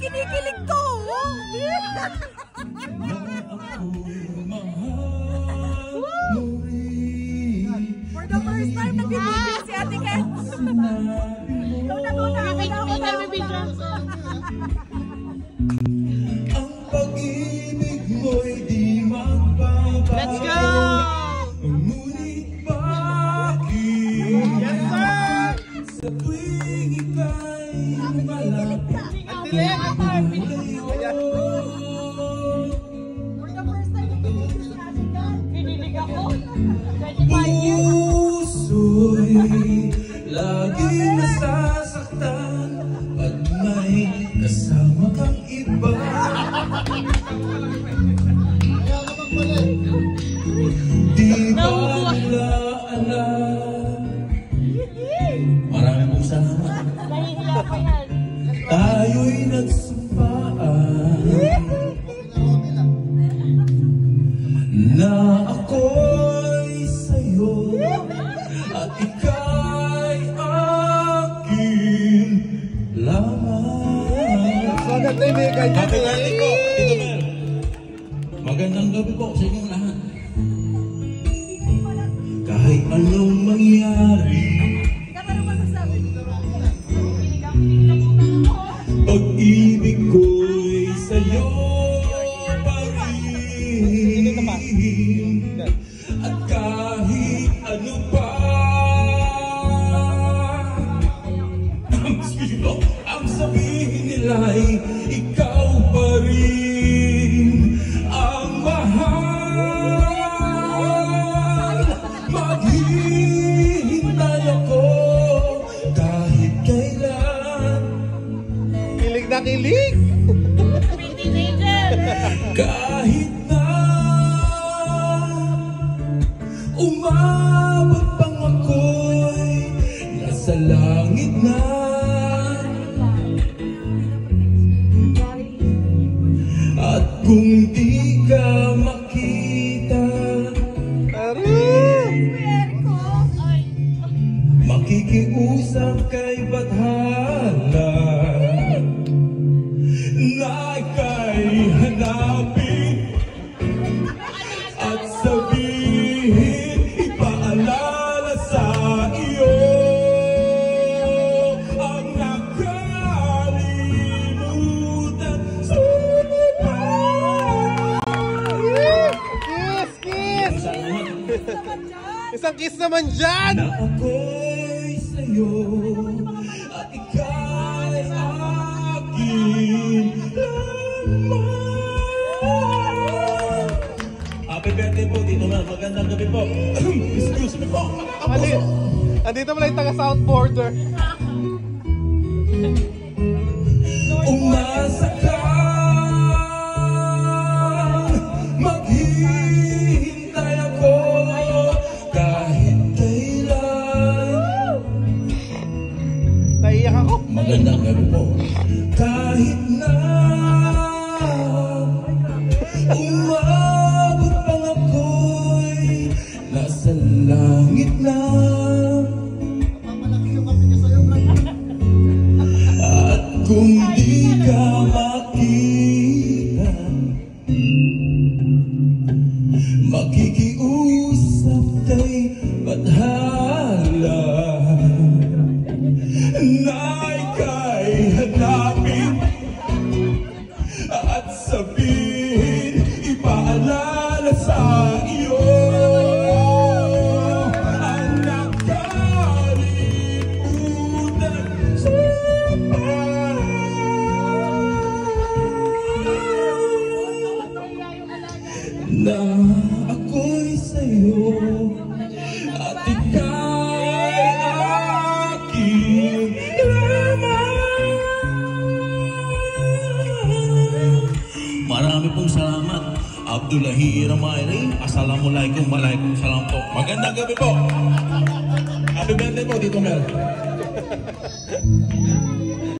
kinikilig ko. For the first time, nagbibigil si Ate Ken. Ang pag-ibig mo'y di magbabago. Let's go! Ngunit bakit? Yes, sir! Sa tuwing ika'y malapit. Ang dilim! Ang dilim! For the first time, nagbibigil si Ate Ken. Kinilig ako. 25 years. Puso'y laging nasasaktan pag may kasama kang iba. Di ba nila alam? Maraming pong salamat. Nahihiya pa yan. Tayo'y nagsumpaan na ako'y sa'yo at ika'y akin lamang. Happy birthday po, Tito Mel. Magandang gabi po sa inyong lahat. Kahit anong mangyari, pag-ibig ko'y sa'yo pa rin. At kahit ano pa ang sabihin nila'y ikaw pa rin ang mahal. Maghihintay ako kahit kailan. Kilig na kilig! Kahit na umabot pang ako'y nasa langit na. At kung di ka makita, makikiusap kay Bathala na ika'y hanapin at sabihin, ipaalala sa iyo ang nakalimutan. Kiss! Kiss! Isang kiss naman dyan! Na ako'y sa'yo at ika'y akin lamang. Happy birthday po, Tito Mel. Magandang gabi po. Excuse me po. Mali! Andito pala yung taga-South Border. Umasa ka, maghihintay ako kahit kailan. Naiyak ako. Magandang gabi po. Kahit na umabot pang ako'y nasa langit na. At kung di ka makita, makikiusap kay Bathala na ika'y hanapin at sabihin, ipaalala sa iyo ang nakalimutan sa na ako'y sa'yo at ika'y akin lamang. Marami pong salamat. Abdullahi Ramayri, Assalamualaikum, Walaikum salam po. Magandang gabi po. Happy birthday po, Tito Mel.